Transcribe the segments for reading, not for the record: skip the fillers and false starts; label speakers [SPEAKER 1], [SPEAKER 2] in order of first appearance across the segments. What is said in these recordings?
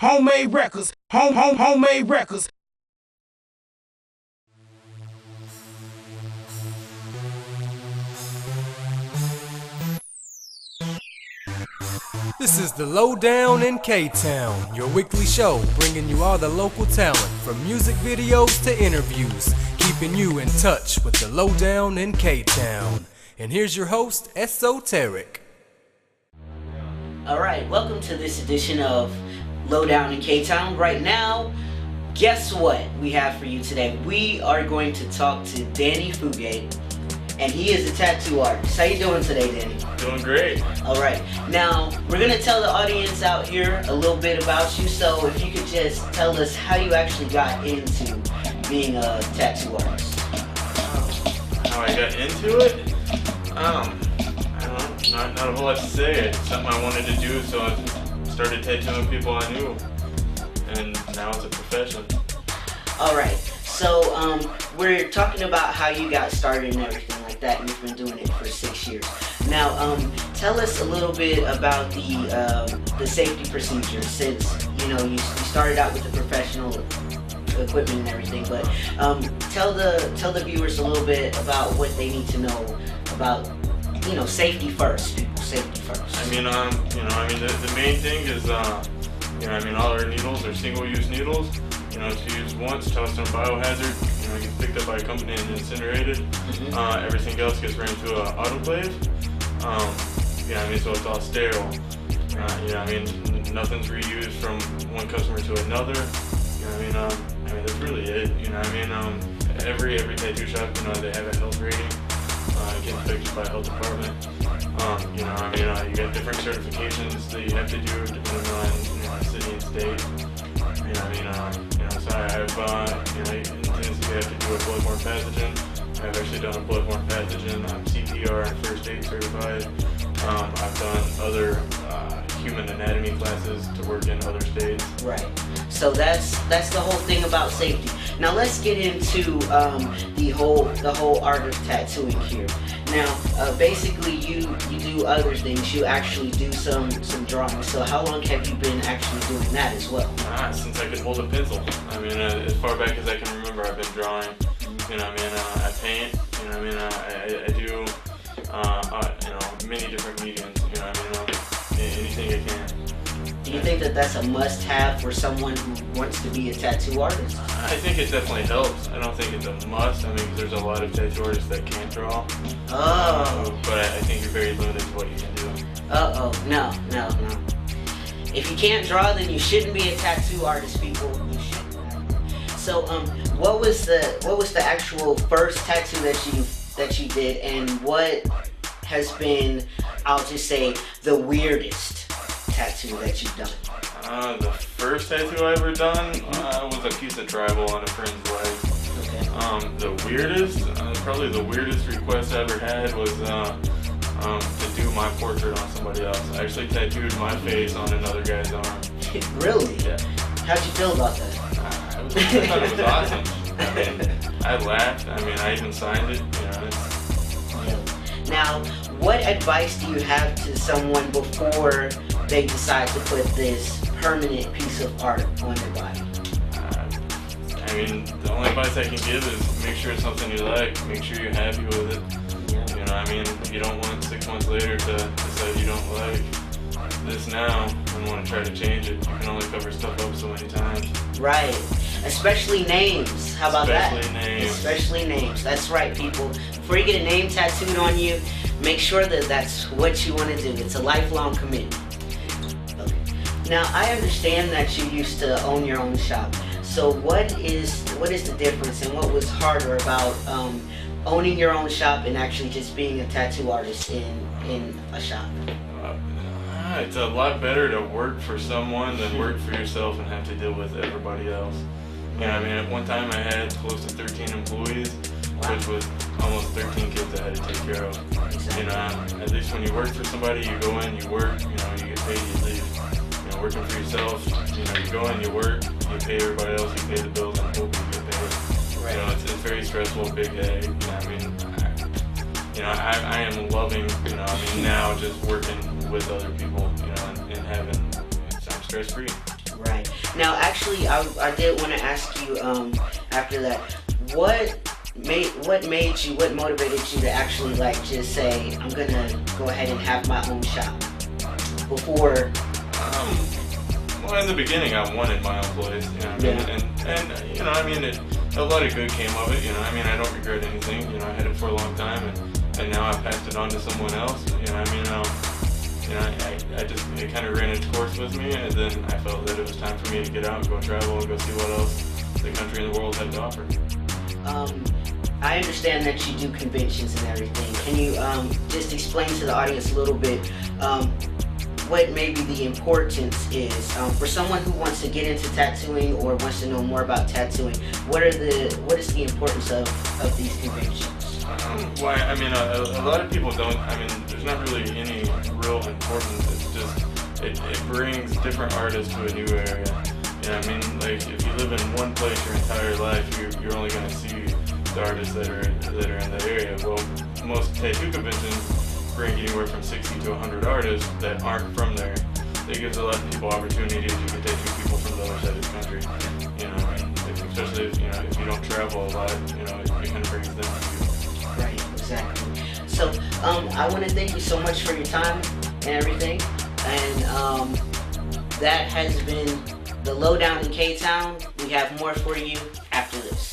[SPEAKER 1] Homemade records. Homemade records.
[SPEAKER 2] This is the Lowdown in KTown, your weekly show bringing you all the local talent, from music videos to interviews, keeping you in touch with the Lowdown in KTown. And here's your host, Esoteric.
[SPEAKER 3] Alright, welcome to this edition of Lowdown in KTown. Right now, guess what we have for you today? We are going to talk to Danny Fugate, and he is a tattoo artist. How you doing today, Danny?
[SPEAKER 4] Doing great.
[SPEAKER 3] Alright, now we're going to tell the audience out here a little bit about you, so if you could just tell us how you actually got into being a tattoo artist.
[SPEAKER 4] How I got into it? I don't know, not a whole lot to say. It's something I wanted to do, so I started tattooing people I knew, and now it's a profession.
[SPEAKER 3] Alright, so we're talking about how you got started and everything like that, and you've been doing it for 6 years. Now, tell us a little bit about the safety procedures, since you started out with the professional equipment and everything. But tell the viewers a little bit about what they need to know about safety first. People, safety first.
[SPEAKER 4] The main thing is all our needles are single-use needles. To use once, tossed on biohazard, gets picked up by a company and incinerated. Mm-hmm. Everything else gets ran through an autoclave. So it's all sterile. Nothing's reused from one customer to another. That's really it. Every tattoo shop, they have a health rating. Getting fixed by the health department. You got different certifications that you have to do depending on city and state. So I have, in Tennessee I have to do a bloodborne pathogen. I've actually done a bloodborne pathogen. I'm CPR and first aid certified. I've done other human anatomy classes to work in other states.
[SPEAKER 3] Right. So that's the whole thing about safety. Now let's get into the whole art of tattooing here. Now, basically, you do other things. You actually do some drawing. So how long have you been actually doing that as well?
[SPEAKER 4] Since I could hold a pencil. As far back as I can remember, I've been drawing. I paint. I do. Many different mediums. Anything I can.
[SPEAKER 3] Do you think that that's a must-have for someone who wants to be a tattoo artist?
[SPEAKER 4] I think it definitely helps. I don't think it's a must. There's a lot of tattoo artists that can't draw.
[SPEAKER 3] Oh.
[SPEAKER 4] But I think you're very limited to what you can do.
[SPEAKER 3] No. If you can't draw, then you shouldn't be a tattoo artist, people. You shouldn't. So, what was the actual first tattoo that you did, and what has been, I'll just say, the weirdest tattoo that you've done?
[SPEAKER 4] The first tattoo I ever done was a piece of tribal on a friend's leg.
[SPEAKER 3] Okay.
[SPEAKER 4] The weirdest, probably the weirdest request I ever had was to do my portrait on somebody else. I actually tattooed my face on another guy's arm.
[SPEAKER 3] Really?
[SPEAKER 4] Yeah.
[SPEAKER 3] How'd you feel about that?
[SPEAKER 4] I thought it was awesome. I laughed. I even signed it.
[SPEAKER 3] Now, what advice do you have to someone before they decide to put this permanent piece of art on their body?
[SPEAKER 4] The only advice I can give is make sure it's something you like. Make sure you're happy with it. You don't want 6 months later to decide you don't like this now and want to try to change it. You can only cover stuff up so many times.
[SPEAKER 3] Right. Especially names. How about that? Especially names. That's right, people. Before you get a name tattooed on you, make sure that that's what you want to do. It's a lifelong commitment. Okay. Now, I understand that you used to own your own shop. So what is the difference, and what was harder about owning your own shop and actually just being a tattoo artist in a shop?
[SPEAKER 4] It's a lot better to work for someone than work for yourself and have to deal with everybody else. At one time I had close to 13 employees, which was almost 13 kids I had to take care of. At least when you work for somebody, you go in, you work, you get paid, you leave. Working for yourself, you go in, you work, you pay everybody else, you pay the bills, and hope you get paid.
[SPEAKER 3] Right.
[SPEAKER 4] It's very stressful, big headache. I am loving, now just working with other people, and having, I'm stress-free.
[SPEAKER 3] Right. Now, actually, I did want to ask you after that, what motivated you to actually like just say, I'm gonna go ahead and have my own shop before?
[SPEAKER 4] Well, in the beginning, I wanted my own place, you know what I mean? And you know, I mean, a lot of good came of it, you know, I mean, I don't regret anything, you know, I had it for a long time, and now I passed it on to someone else, you know, I mean, I just, it kind of ran its course with me, and then I felt that it was time for me to get out and go travel and go see what else the country and the world had to offer.
[SPEAKER 3] I understand that you do conventions and everything. Can you just explain to the audience a little bit what maybe the importance is for someone who wants to get into tattooing or wants to know more about tattooing? What is the importance of these conventions?
[SPEAKER 4] Well, I mean, a lot of people don't. I mean, there's not really any real importance. It's just it brings different artists to a new area. You know what I mean? Like if you live in one place your entire life, you're only going to see the artists that are in that area. Well, most tattoo conventions bring anywhere from 60 to 100 artists that aren't from there. It gives a lot of people opportunities. You can tattoo people from the other side of the country. You know, and especially if you don't travel a lot, you know, it kind of brings them to you.
[SPEAKER 3] Right, exactly. So I want to thank you so much for your time and everything. And that has been the Lowdown in KTown. We have more for you after this.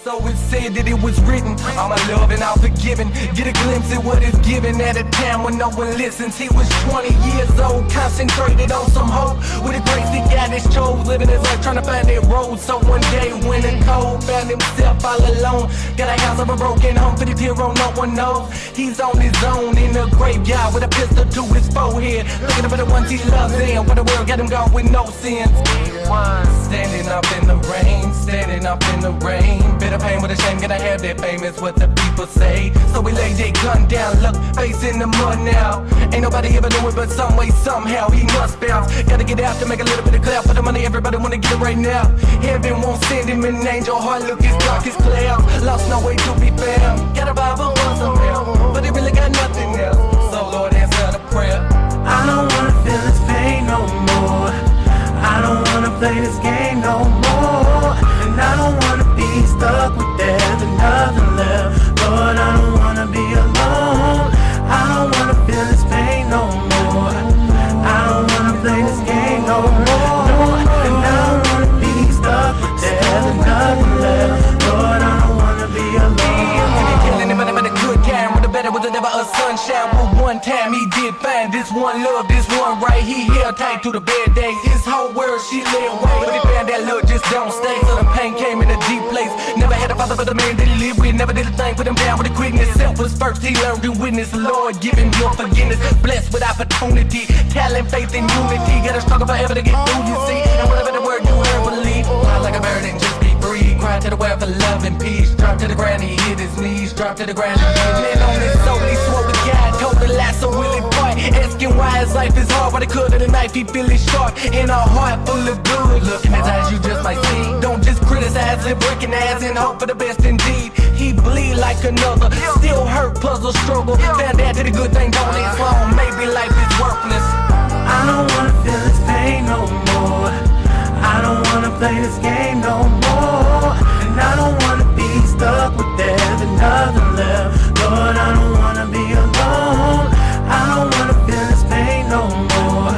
[SPEAKER 5] So it's said that it was written, all my love and all forgiven. Get a glimpse at what is given at a time when no one listens. He was 20 years old, concentrated on some hope. With a grace that God has chose, living his life trying to find that road. So one day when the cold found himself all alone, got a house of a broken home, 50 hero, no one knows. He's on his own in the graveyard with a pistol to his forehead, looking for the ones he loves in, where the world got him gone with no sins. Standing up in the rain, standing up in the rain. Bitter pain with a shame, gonna have that fame is what the people say. So we lay that gun down, look, face in the mud now. Ain't nobody ever knew it, but some way, somehow he must bounce. Gotta get out to make a little bit of clout for the money, everybody wanna get it right now. Heaven won't send him an angel, heart look as dark as clouds. Lost no way to be found, got a Bible on some help, but it really got nothing else. So Lord, answer the prayer.
[SPEAKER 6] I don't wanna feel this pain no more. I don't wanna play this game no more. And I don't wanna be stuck with there's nothing left. Lord, I don't wanna be alone. I don't wanna feel this pain no more. I don't wanna play this game no more. And I don't wanna be stuck with there's nothing left. Lord, I don't wanna be alone.
[SPEAKER 5] Killing him but a good time, with a better was never a sunshine. But one time he did find this one love, this one right. He held tight to the bad days. His whole world she lay away, but he found that love just don't stay. So the pain came in a deep place. Never had a father but the man that he lived with. Never did a thing, put him down with a quickness. Self was first, he learned to witness. Lord, give him your forgiveness. Blessed with opportunity, talent, faith, and unity. Gotta struggle forever to get through, you see. And whatever the word you heard, believe. Fly like a bird and just be free. Cry to the world for love and peace. Drop to the ground, he hit his knees. Drop to the ground, he hit on his soul. He swore with God, told the last, so will it part. Asking why his life is hard, why the cut of the knife he feel it sharp. In a heart full of good, looking at eyes you just might see. Don't just criticize it, recognize and hope for the best indeed. He bleed like another, still hurt, puzzle, struggle. Found out that the good thing don't last long, maybe life is worthless.
[SPEAKER 6] I don't wanna feel this pain no more. I don't wanna play this game no more. And I don't wanna be stuck with there's nothing left. Lord, I don't wanna be alone. I don't wanna feel this pain no more.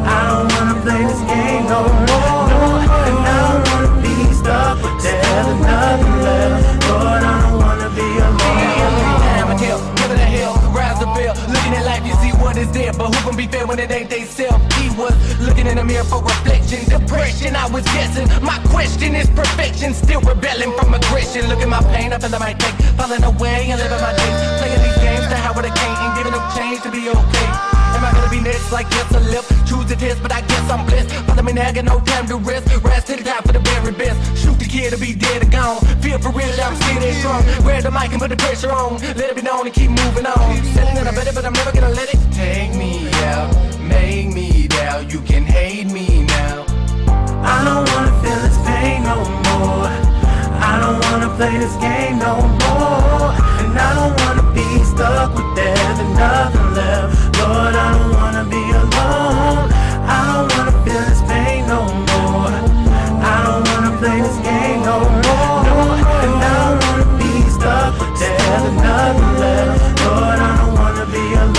[SPEAKER 6] I don't wanna play this game no more. And I don't wanna be stuck with there's nothing left. Lord, I don't wanna be alone.
[SPEAKER 5] Every time I tell, never the hell, rise the bell. Looking at life, you see what is there, but who can be fair when it ain't they self? He was looking in the mirror for reflection. Depression, I was guessing. My question is perfection, still rebelling from aggression. Look at my pain, I feel I might take, falling away and living my days. Playing these games to how it can't, and giving up change to be okay. Am I gonna be next like yes or left? Choose the test, but I guess I'm blessed. Follow me now, I got no time to rest. Rise to the top for the very best. Shoot the kid to be dead or gone. Feel for real, I'm still that strong. Grab the mic and put the pressure on. Let it be known and keep moving on. Selling that I better, but I'm never gonna let it take me out, make me down. You can hate me now.
[SPEAKER 6] I don't wanna feel this pain no more. I don't wanna play this game no more. And I don't wanna be stuck with there's nothing left. Lord, I don't wanna be alone. I don't wanna feel this pain no more. I don't wanna play this game no more. And I don't wanna be stuck with there's nothing left. Lord, I don't wanna be alone.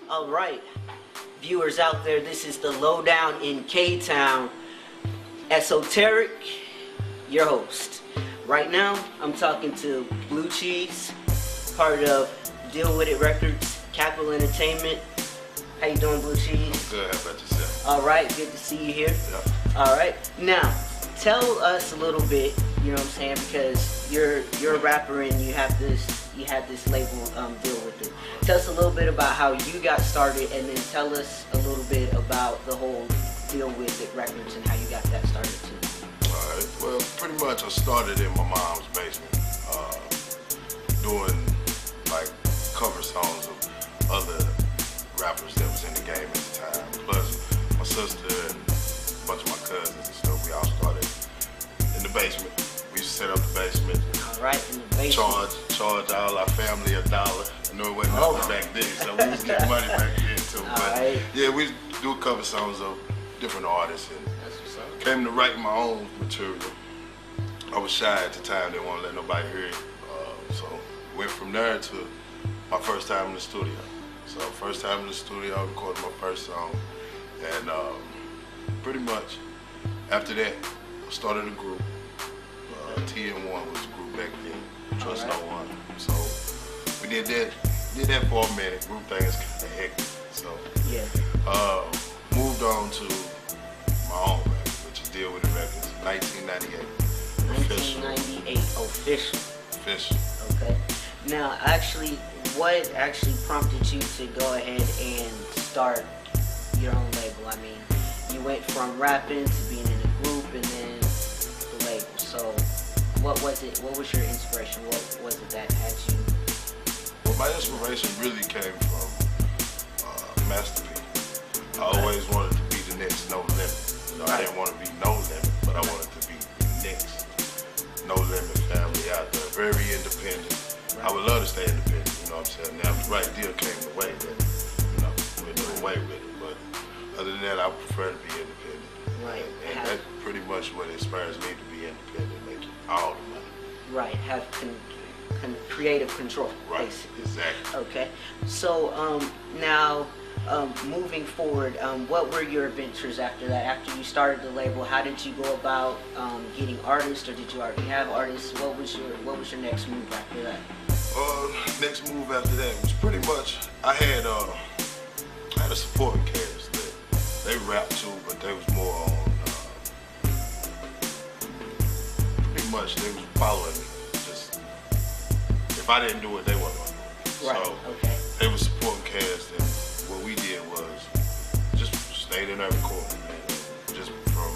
[SPEAKER 3] Alright, viewers out there, this is the lowdown in KTown. Esoteric, your host. Right now, I'm talking to Bleu, part of Deal With It Records, Capital Entertainment. How you doing, Bleu?
[SPEAKER 7] Good, how about yourself?
[SPEAKER 3] Alright, good to see you here.
[SPEAKER 7] Yeah.
[SPEAKER 3] Alright, now, tell us a little bit, you know what I'm saying, because you're a rapper and you had this label deal with it. Tell us a little bit about how you got started, and then tell us a little bit about the whole deal with it records and how you got that started too.
[SPEAKER 7] Alright, well, pretty much I started in my mom's basement, doing like cover songs of other rappers that was in the game at the time. Plus my sister and a bunch of my cousins and stuff, we all started in the basement. We used to set up the basement.
[SPEAKER 3] Alright, in the basement.
[SPEAKER 7] Charge all our family $1. I know it wasn't nothing back then, so we was getting money back then too. But yeah, we do cover songs of different artists, and came to write my own material. I was shy at the time, didn't want to let nobody hear it. So went from there to my first time in the studio. So first time in the studio, I recorded my first song. And pretty much after that, I started a group. TN1 was the group back then, Trust No One. So we did that for a minute. Group thing is kind of hectic. So moved on to my own record, which is Deal With It Records, 1998.
[SPEAKER 3] 1998, official.
[SPEAKER 7] Official.
[SPEAKER 3] Okay. Now, actually, what actually prompted you to go ahead and start your own label? I mean, you went from rapping to being in a group and then the label. So, what was it? What was your inspiration? What was it that had you?
[SPEAKER 7] Well, my inspiration really came from Master P. I always wanted to be the next No Limit. You know, I didn't want to be No Limit, but I wanted to be the next No Limit family out there. Very independent. I would love to stay independent, you know what I'm saying? Now, if the right deal came the way, then, you know, we'd do away with it. But other than that, I prefer to be independent.
[SPEAKER 3] Right.
[SPEAKER 7] And that's pretty much what inspires me to be independent, making all the money.
[SPEAKER 3] Right. Have creative control,
[SPEAKER 7] right.
[SPEAKER 3] Basically.
[SPEAKER 7] Exactly.
[SPEAKER 3] Okay. So now, moving forward, what were your adventures after that? After you started the label, how did you go about getting artists, or did you already have artists? What was your next move after that?
[SPEAKER 7] Next move after that was pretty much I had a supporting cast that they rapped too, but they was more on pretty much they was following me. Just if I didn't do it, they wasn't gonna do it.
[SPEAKER 3] Right.
[SPEAKER 7] So
[SPEAKER 3] okay.
[SPEAKER 7] they was supporting cast, and what we did was just stayed in there recording, man. Just from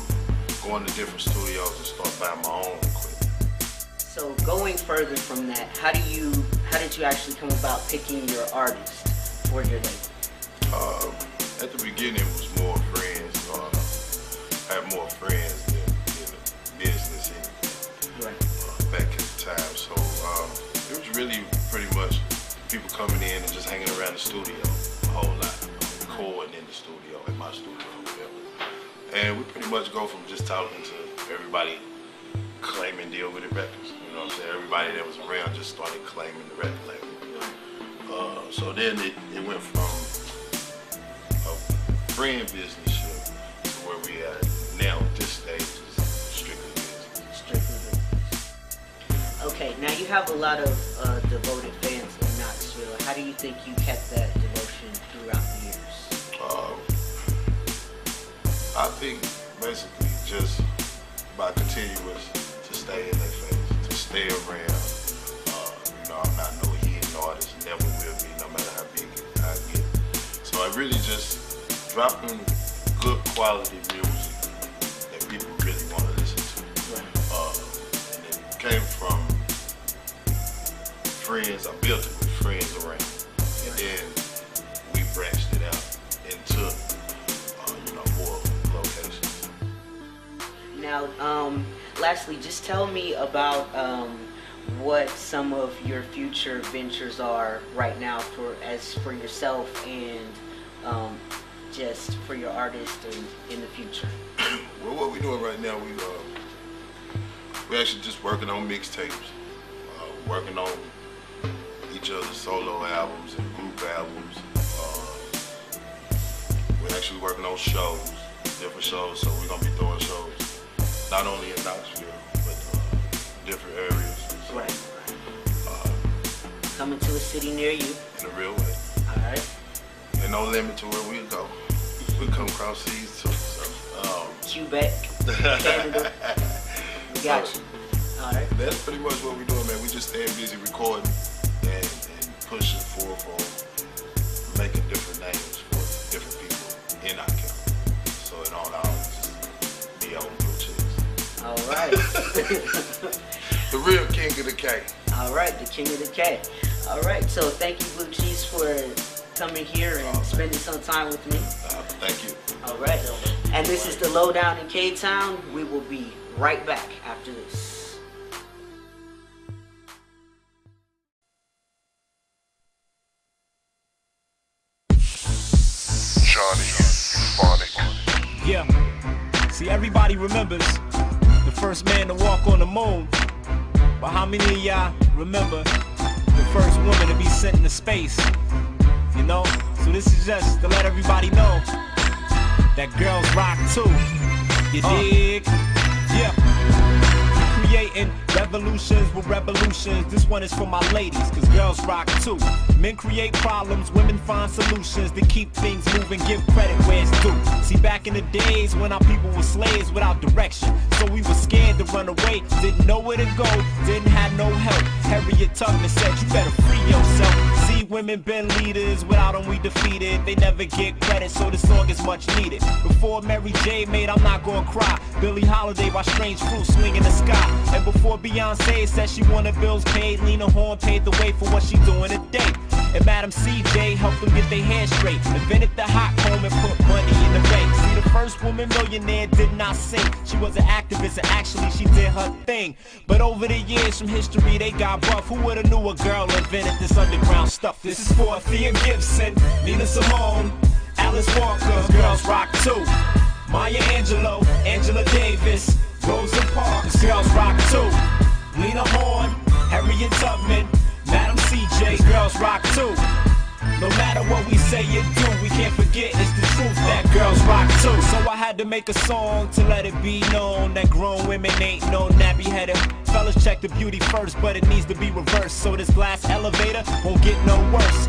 [SPEAKER 7] going to different studios and start buying my own equipment.
[SPEAKER 3] So going further from that, how did you actually come about picking your artist for your label?
[SPEAKER 7] At the beginning, it was more friends. I had more friends than business
[SPEAKER 3] right.
[SPEAKER 7] Back at the time. So it was really pretty much people coming in and just hanging around the studio a whole lot, recording in the studio, in my studio, whatever. And we pretty much go from just talking to everybody claiming Deal With It records. You know what I'm saying? Everybody that was around just started claiming the record label. So then it went from a friend business to where we are now at this stage is strictly business.
[SPEAKER 3] Strictly business. Okay, now you have a lot of devoted fans in Knoxville. How do you think you kept that devotion throughout the years?
[SPEAKER 7] I think basically just by continuous to stay in their face, to stay around. You know, I'm not no hidden artist, never will be, no matter how big I get. So I really just dropping good quality music that people really want to listen to.
[SPEAKER 3] Right.
[SPEAKER 7] And it came from friends, I built it with friends around. And then we branched it out into, more locations.
[SPEAKER 3] Now, lastly, just tell me about what some of your future ventures are right now for yourself and just for your artist in the future.
[SPEAKER 7] Well, what we're doing right now, we're actually just working on mixtapes, working on each other's solo albums and group albums. We're actually working on shows, different shows, so we're gonna be throwing shows not only in Knoxville, but different areas. So,
[SPEAKER 3] right. Coming to a city near you.
[SPEAKER 7] In a real way.
[SPEAKER 3] All right.
[SPEAKER 7] And no limit to where we go. We come across seas too. So,
[SPEAKER 3] Quebec, Canada. Gotcha. All right.
[SPEAKER 7] That's pretty much what we're doing, man. We just staying busy recording and pushing forth on making different names for different people in our county. So it don't always be on Blue Cheese.
[SPEAKER 3] All right.
[SPEAKER 7] The real king of the K.
[SPEAKER 3] All right, the king of the K. All right, so thank you, Blue Cheese, for coming here and spending some time with me.
[SPEAKER 7] Thank you.
[SPEAKER 3] All right. And this is the Lowdown in KTown. We will be right back after this.
[SPEAKER 7] Johnny, Phonic.
[SPEAKER 6] Yeah. See, everybody remembers the first man to walk on the moon. But how many of y'all remember the first woman to be sent into space? You know? So this is just to let everybody know that girls rock too. You dig? Yeah. Creating revolutions with revolutions. This one is for my ladies, cause girls rock too. Men create problems, women find solutions to keep things moving, give credit where it's due. See, back in the days when our people were slaves without direction, so we were scared to run away, didn't know where to go, didn't have no help. Harriet Tubman said, you better free yourself. See, women been leaders, without them we defeated. They never get credit, so this song is much needed. Before Mary J made I'm Not Gonna Cry, Billie Holiday by Strange Fruit swing in the sky. And before Beyonce said she wanted bills paid, Lena Horne paved the way for what she doing today. And Madam CJ helped them get their hair straight, invented the hot comb and put money in the bank. See, the first woman millionaire did not sing. She was an activist and actually she did her thing. But over the years from history they got buff. Who would've knew a girl invented this underground stuff? This is for Thea Gibson, Nina Simone, Alice Walker, girls rock too. Maya Angelou, Angela Davis, Rosa Parks, girls rock too. Lena Horne, Harriet Tubman, Madam CJ, girls rock too. No matter what we say and do, we can't forget it's the truth that girls rock too. So I had to make a song to let it be known that grown women ain't no nappy-headed. Fellas check the beauty first, but it needs to be reversed, so this glass elevator won't get no worse.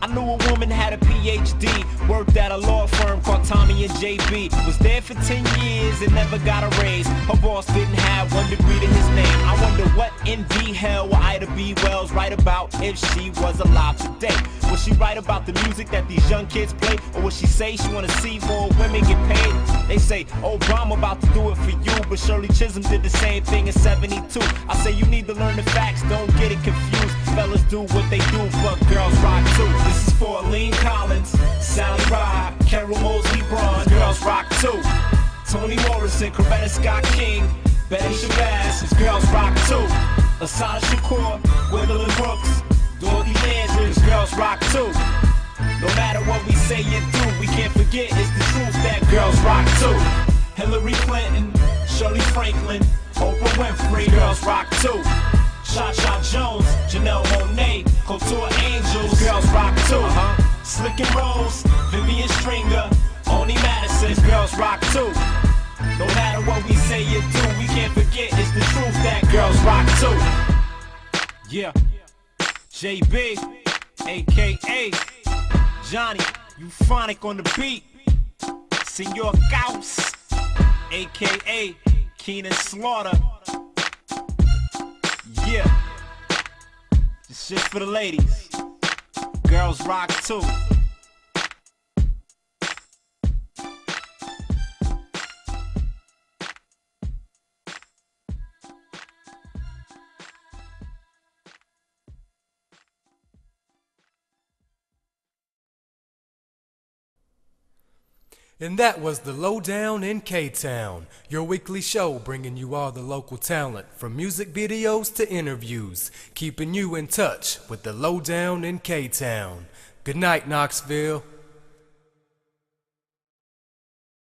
[SPEAKER 6] I knew a woman had a PhD, worked at a law firm called Tommy and JB. Was there for 10 years and never got a raise. Her boss didn't have 1 degree to his name. I wonder what in the hell will Ida B. Wells write about if she was alive today? Will she write about the music that these young kids play? Or will she say she wanna see more women get paid? They say Obama about to do it for you, but Shirley Chisholm did the same thing in 72. I say you need to learn the facts, don't get it confused. Fellas do what they do, but girls rock too. This is for Aline Collins, Sally Ride, Carol Mosley Braun, girls rock too. Toni Morrison, Coretta Scott King, Betty Shabazz, his girls rock too. Asada Shakur, Gwendolyn Brooks, Dorothy Landry, girls rock too. No matter what we say and do, we can't forget it's the truth that girls rock too. Hillary Clinton, Shirley Franklin, Oprah Winfrey, girls rock too. Cha-Cha Jones, Janelle Monáe, Couture Angels, girls rock too. Slick and Rose, Vivian Stringer, Oni Madison, girls rock too. No matter what we say and do, we can't forget it's the truth that girls rock too. Yeah, JB, aka Johnny, euphonic on the beat. Senor Gauss, aka Keenan Slaughter. Yeah, this shit for the ladies. Girls rock too.
[SPEAKER 2] And that was the Lowdown in K-Town, your weekly show bringing you all the local talent, from music videos to interviews, keeping you in touch with the Lowdown in K-Town. Good night, Knoxville.